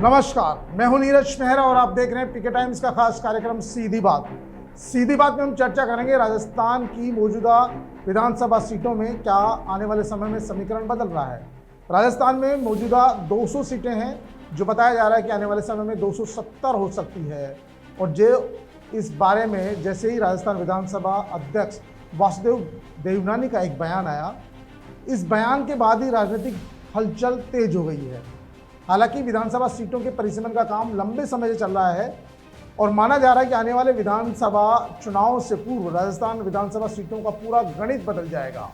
नमस्कार, मैं हूं नीरज मेहरा और आप देख रहे हैं पीके टाइम्स का खास कार्यक्रम सीधी बात। सीधी बात में हम चर्चा करेंगे राजस्थान की मौजूदा विधानसभा सीटों में क्या आने वाले समय में समीकरण बदल रहा है। राजस्थान में मौजूदा 200 सीटें हैं, जो बताया जा रहा है कि आने वाले समय में 270 हो सकती है। और जो इस बारे में जैसे ही राजस्थान विधानसभा अध्यक्ष वासुदेव देवनानी का एक बयान आया, इस बयान के बाद ही राजनीतिक हलचल तेज हो गई है। हालांकि विधानसभा सीटों के परिसीमन का काम लंबे समय से चल रहा है और माना जा रहा है कि आने वाले विधानसभा चुनाव से पूर्व राजस्थान विधानसभा सीटों का पूरा गणित बदल जाएगा।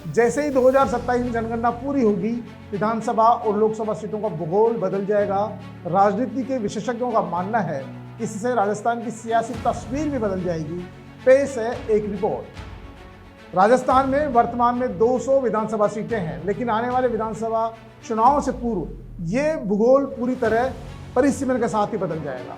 जैसे ही 2027 में जनगणना पूरी होगी, विधानसभा और लोकसभा सीटों का भूगोल बदल जाएगा। राजनीति के विशेषज्ञों का मानना है कि इससे राजस्थान की सियासी तस्वीर भी बदल जाएगी। पेश है एक रिपोर्ट। राजस्थान में वर्तमान में 200 विधानसभा सीटें हैं, लेकिन आने वाले विधानसभा चुनाव से पूर्व ये भूगोल पूरी तरह परिसीमन के साथ ही बदल जाएगा।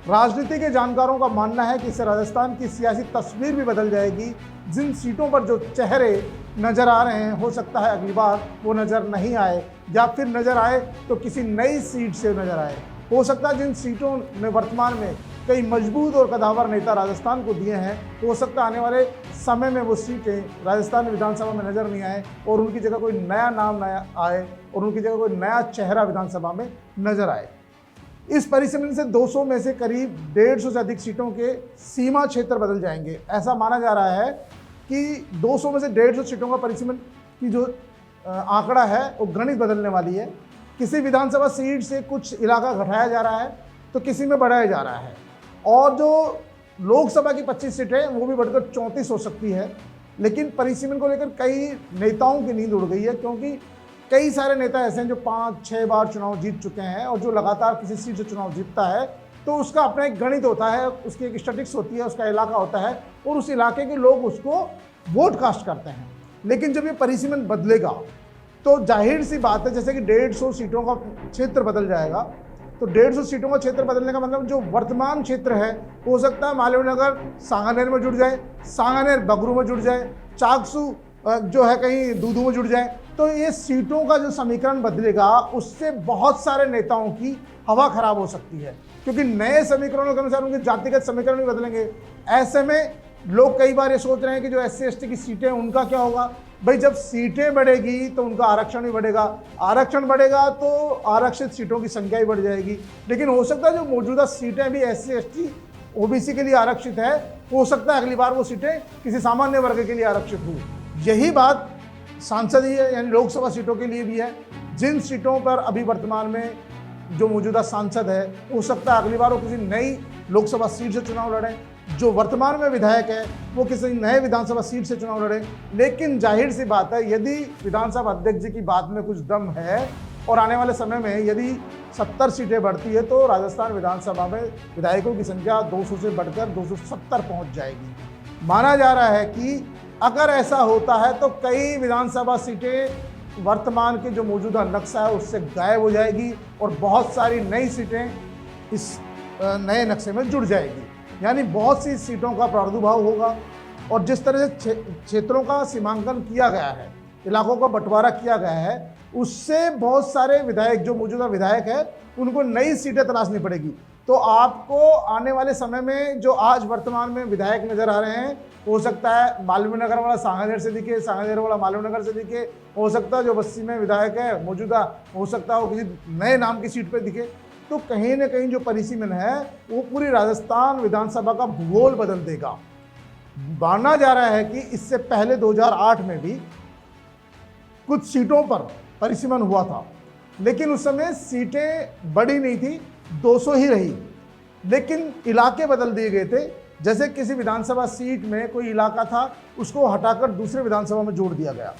राजनीति के जानकारों का मानना है कि इससे राजस्थान की सियासी तस्वीर भी बदल जाएगी। जिन सीटों पर जो चेहरे नजर आ रहे हैं, हो सकता है अगली बार वो नजर नहीं आए, या फिर नजर आए तो किसी नई सीट से नजर आए। हो सकता है जिन सीटों में वर्तमान में कई मजबूत और कदावर नेता राजस्थान को दिए हैं, हो सकता है आने वाले समय में वो सीटें राजस्थान विधानसभा में नजर नहीं आए और उनकी जगह कोई नया नाम नया आए और उनकी जगह कोई नया चेहरा विधानसभा में नजर आए। इस परिसीमन से 200 में से करीब 150 से अधिक सीटों के सीमा क्षेत्र बदल जाएंगे। ऐसा माना जा रहा है कि 200 में से 150 सीटों का परिसीमन की जो आंकड़ा है वो गणित बदलने वाली है। किसी विधानसभा सीट से कुछ इलाका घटाया जा रहा है तो किसी में बढ़ाया जा रहा है, और जो लोकसभा की 25 सीटें वो भी बढ़कर 34 हो सकती है। लेकिन परिसीमन को लेकर कई नेताओं की नींद उड़ गई है, क्योंकि कई सारे नेता ऐसे हैं जो 5-6 बार चुनाव जीत चुके हैं, और जो लगातार किसी सीट से चुनाव जीतता है तो उसका अपना एक गणित होता है, उसकी एक स्टैटिस्टिक्स होती है, उसका इलाका होता है और उस इलाके के लोग उसको वोट कास्ट करते हैं। लेकिन जब ये परिसीमन बदलेगा तो जाहिर सी बात है, जैसे कि 150 सीटों का क्षेत्र बदल जाएगा, तो 150 सीटों का क्षेत्र बदलने का मतलब जो वर्तमान क्षेत्र है, हो सकता है मालवीय सांगानेर में जुड़ जाए, सांगानेर बगरू में जुड़ जाए, चाकसू जो है कहीं दूदू में जुड़ जाए। तो ये सीटों का जो समीकरण बदलेगा, उससे बहुत सारे नेताओं की हवा खराब हो सकती है, क्योंकि नए समीकरणों के अनुसार उनके जातिगत समीकरण भी बदलेंगे। ऐसे में लोग कई बार ये सोच रहे हैं कि जो SC/ST की सीटें उनका क्या होगा। भाई, जब सीटें बढ़ेगी तो उनका आरक्षण भी बढ़ेगा, आरक्षण बढ़ेगा तो आरक्षित सीटों की संख्या भी बढ़ जाएगी। लेकिन हो सकता है जो मौजूदा सीटें भी SC/ST OBC के लिए आरक्षित है, हो सकता है अगली बार वो सीटें किसी सामान्य वर्ग के लिए आरक्षित हो। यही बात सांसदीय यानी लोकसभा सीटों के लिए भी है। जिन सीटों पर अभी वर्तमान में जो मौजूदा सांसद है, हो सकता है अगली बार वो किसी नई लोकसभा सीट से चुनाव लड़ें। जो वर्तमान में विधायक है वो किसी नए विधानसभा सीट से चुनाव लड़े। लेकिन जाहिर सी बात है, यदि विधानसभा अध्यक्ष जी की बात में कुछ दम है और आने वाले समय में यदि 70 सीटें बढ़ती है तो राजस्थान विधानसभा में विधायकों की संख्या 200 से बढ़कर 270 पहुंच जाएगी। माना जा रहा है कि अगर ऐसा होता है तो कई विधानसभा सीटें वर्तमान के जो मौजूदा नक्शा है उससे गायब हो जाएगी और बहुत सारी नई सीटें इस नए नक्शे में जुड़ जाएगी। यानी बहुत सी सीटों का प्रादुर्भाव होगा, और जिस तरह से क्षेत्रों का सीमांकन किया गया है, इलाकों का बंटवारा किया गया है, उससे बहुत सारे विधायक जो मौजूदा विधायक है उनको नई सीटें तलाशनी पड़ेगी। तो आपको आने वाले समय में जो आज वर्तमान में विधायक नजर आ रहे हैं, हो सकता है मालवीय नगर वाला सांगानेर से दिखे, सांगानेर वाला मालवीय नगर से दिखे, हो सकता है जो बस्सी में विधायक है मौजूदा, हो सकता है वो किसी नए नाम की सीट पर दिखे। तो कहीं ना कहीं जो परिसीमन है वो पूरी राजस्थान विधानसभा का भूगोल बदल देगा। माना जा रहा है कि इससे पहले 2008 में भी कुछ सीटों पर परिसीमन हुआ था, लेकिन उस समय सीटें बढ़ी नहीं थी, 200 ही रही, लेकिन इलाके बदल दिए गए थे। जैसे किसी विधानसभा सीट में कोई इलाका था, उसको हटाकर दूसरे विधानसभा में जोड़ दिया गया,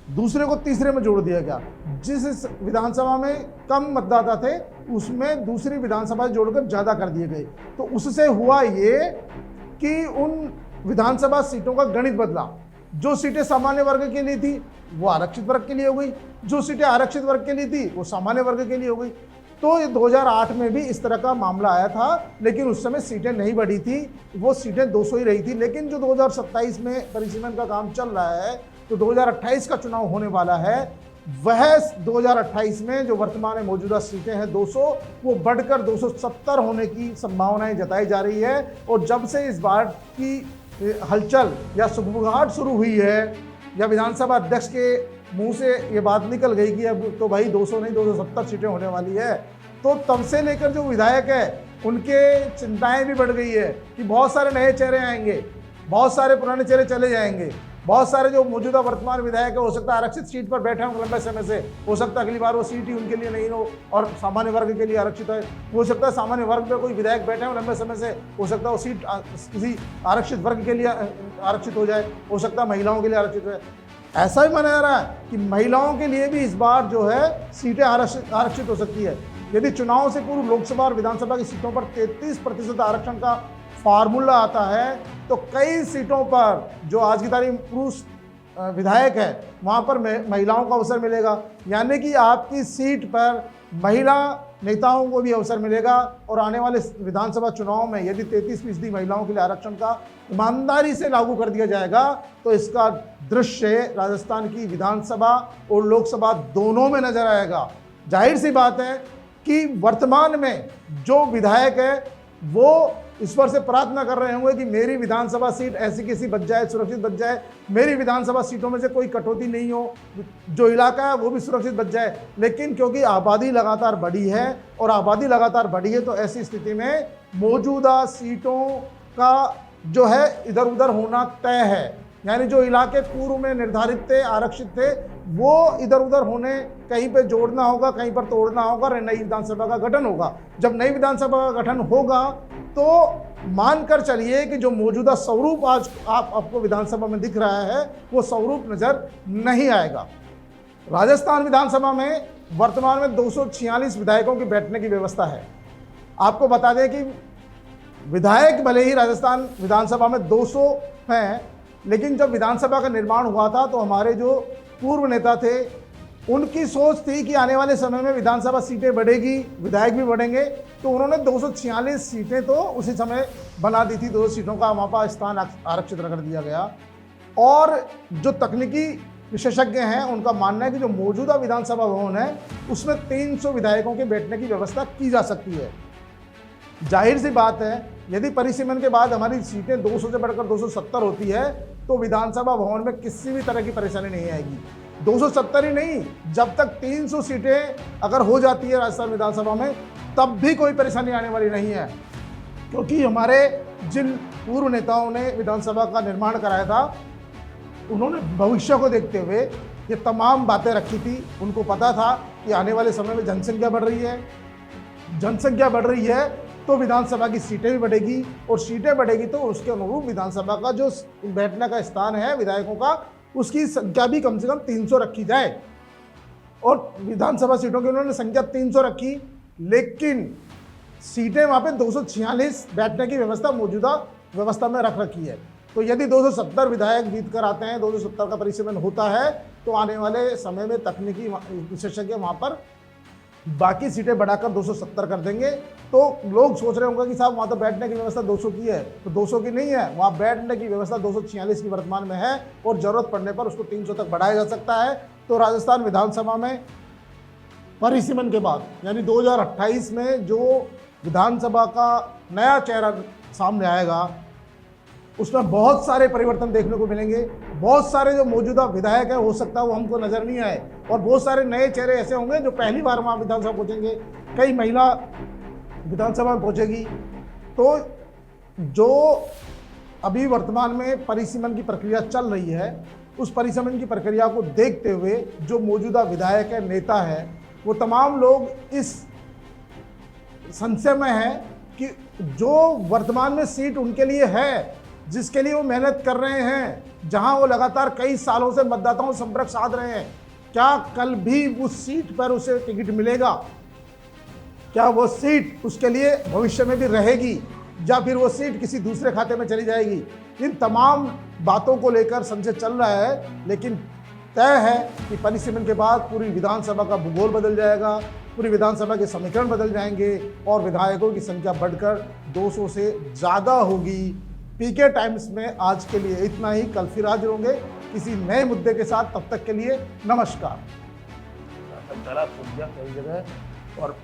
दूसरे को तीसरे में जोड़ दिया गया। जिस विधानसभा में कम मतदाता थे उसमें दूसरी विधानसभा जोड़कर ज़्यादा कर दिए गए। तो उससे हुआ ये कि उन विधानसभा सीटों का गणित बदला। जो सीटें सामान्य वर्ग के लिए थी वो आरक्षित वर्ग के लिए हो गई, जो सीटें आरक्षित वर्ग के लिए थी वो सामान्य वर्ग के लिए हो गई। तो ये 2008 में भी इस तरह का मामला आया था, लेकिन उस समय सीटें नहीं बढ़ी थी, वो सीटें 200 ही रही थी। लेकिन जो 2027 में परिसीमन का काम चल रहा है, तो 2028 का चुनाव होने वाला है, वह 2028 में जो वर्तमान में मौजूदा सीटें हैं 200, वो बढ़कर 270 होने की संभावनाएं जताई जा रही है। और जब से इस बात की हलचल या सुगबुगाहट शुरू हुई है, या विधानसभा अध्यक्ष के मुंह से ये बात निकल गई कि अब तो भाई 200 नहीं 270 सीटें होने वाली है, तो तब से लेकर जो विधायक है उनके चिंताएं भी बढ़ गई है कि बहुत सारे नए चेहरे आएंगे, बहुत सारे पुराने चेहरे चले जाएंगे, बहुत सारे जो मौजूदा वर्तमान विधायक है हो सकता है आरक्षित सीट पर बैठे हों लंबे समय से, हो सकता है अगली बार वो सीट ही उनके लिए नहीं हो और सामान्य वर्ग के लिए आरक्षित है, हो सकता है सामान्य वर्ग में कोई विधायक बैठे हों लंबे समय से, हो सकता है वो सीट किसी आरक्षित वर्ग के लिए आरक्षित हो जाए, हो सकता है महिलाओं के लिए आरक्षित है। ऐसा भी माना जा रहा है कि महिलाओं के लिए भी इस बार जो है सीटें आरक्षित हो सकती है। यदि चुनाव से पूर्व लोकसभा और विधानसभा की सीटों पर 33% आरक्षण का फार्मूला आता है, तो कई सीटों पर जो आज की तारीख में पुरुष विधायक है वहाँ पर महिलाओं को अवसर मिलेगा, यानी कि आपकी सीट पर महिला नेताओं को भी अवसर मिलेगा। और आने वाले विधानसभा चुनाव में यदि 33% महिलाओं के लिए आरक्षण का ईमानदारी से लागू कर दिया जाएगा, तो इसका दृश्य राजस्थान की विधानसभा और लोकसभा दोनों में नजर आएगा। जाहिर सी बात है कि वर्तमान में जो विधायक है वो ईश्वर से प्रार्थना कर रहे होंगे कि मेरी विधानसभा सीट ऐसी कैसी बच जाए, सुरक्षित बच जाए, मेरी विधानसभा सीटों में से कोई कटौती नहीं हो, जो इलाका है वो भी सुरक्षित बच जाए। लेकिन क्योंकि आबादी लगातार बढ़ी है और आबादी लगातार बढ़ी है, तो ऐसी स्थिति में मौजूदा सीटों का जो है इधर उधर होना तय है। यानी जो इलाके पूर्व में निर्धारित थे, आरक्षित थे, वो इधर उधर होने, कहीं पे जोड़ना होगा, कहीं पर तोड़ना होगा, नई विधानसभा का गठन होगा। जब नई विधानसभा का गठन होगा तो मानकर चलिए कि जो मौजूदा स्वरूप आज आपको विधानसभा में दिख रहा है वो स्वरूप नजर नहीं आएगा। राजस्थान विधानसभा में वर्तमान में 246 विधायकों की बैठने की व्यवस्था है। आपको बता दें कि विधायक भले ही राजस्थान विधानसभा में 200 हैं, लेकिन जब विधानसभा का निर्माण हुआ था तो हमारे जो पूर्व नेता थे उनकी सोच थी कि आने वाले समय में विधानसभा सीटें बढ़ेगी, विधायक भी बढ़ेंगे, तो उन्होंने 246 सीटें तो उसी समय बना दी थी। 2 सीटों का वहाँ पर स्थान आरक्षित कर दिया गया। और जो तकनीकी विशेषज्ञ हैं उनका मानना है कि जो मौजूदा विधानसभा भवन है उसमें 300 विधायकों के बैठने की व्यवस्था की जा सकती है। जाहिर सी बात है यदि परिसीमन के बाद हमारी सीटें 200 से बढ़कर 270 होती है तो विधानसभा भवन में किसी भी तरह की परेशानी नहीं आएगी। 270 ही नहीं, जब तक 300 सीटें अगर हो जाती है राजस्थान विधानसभा में तब भी कोई परेशानी आने वाली नहीं है, क्योंकि हमारे जिन पूर्व नेताओं ने विधानसभा का निर्माण कराया था उन्होंने भविष्य को देखते हुए ये तमाम बातें रखी थी। उनको पता था कि आने वाले समय में जनसंख्या बढ़ रही है, जनसंख्या बढ़ रही है तो विधानसभा की सीटें भी बढ़ेगी, और सीटें बढ़ेगी तो उसके अनुरूप विधानसभा का जो बैठने का स्थान है विधायकों का उसकी संख्या भी कम से कम 300 रखी जाए। और विधानसभा सीटों की उन्होंने संख्या 300 रखी, लेकिन सीटें वहाँ पे 246 बैठने की व्यवस्था मौजूदा व्यवस्था में रख रखी है। तो यदि 270 विधायक जीत कर आते हैं, 270 का परिसीमन होता है, तो आने वाले समय में तकनीकी विशेषज्ञ वहाँ पर बाकी सीटें बढ़ाकर 270 कर देंगे। तो लोग सोच रहे होंगे कि साहब वहाँ तो बैठने की व्यवस्था 200 की है, तो 200 की नहीं है, वहाँ बैठने की व्यवस्था 246 की वर्तमान में है और ज़रूरत पड़ने पर उसको 300 तक बढ़ाया जा सकता है। तो राजस्थान विधानसभा में परिसीमन के बाद यानी 2028 में जो विधानसभा का नया चेहरा सामने आएगा उसमें बहुत सारे परिवर्तन देखने को मिलेंगे। बहुत सारे जो मौजूदा विधायक है हो सकता है वो हमको नज़र नहीं आए, और बहुत सारे नए चेहरे ऐसे होंगे जो पहली बार वहाँ विधानसभा पहुँचेंगे, कई महिला विधानसभा में पहुँचेगी। तो जो अभी वर्तमान में परिसीमन की प्रक्रिया चल रही है उस परिसीमन की प्रक्रिया को देखते हुए जो मौजूदा विधायक है, नेता है, वो तमाम लोग इस संशय में है कि जो वर्तमान में सीट उनके लिए है, जिसके लिए वो मेहनत कर रहे हैं, जहां वो लगातार कई सालों से मतदाताओं से संपर्क साध रहे हैं, क्या कल भी उस सीट पर उसे टिकट मिलेगा? क्या वो सीट उसके लिए भविष्य में भी रहेगी या फिर वो सीट किसी दूसरे खाते में चली जाएगी? इन तमाम बातों को लेकर संशय चल रहा है, लेकिन तय है कि परिसीमन के बाद पूरी विधानसभा का भूगोल बदल जाएगा, पूरी विधानसभा के समीकरण बदल जाएंगे और विधायकों की संख्या बढ़कर 200 से ज़्यादा होगी। पीके टाइम्स में आज के लिए इतना ही। कल फिर हाजिर होंगे किसी नए मुद्दे के साथ। तब तक के लिए नमस्कार। चला कूद गया सही जगह और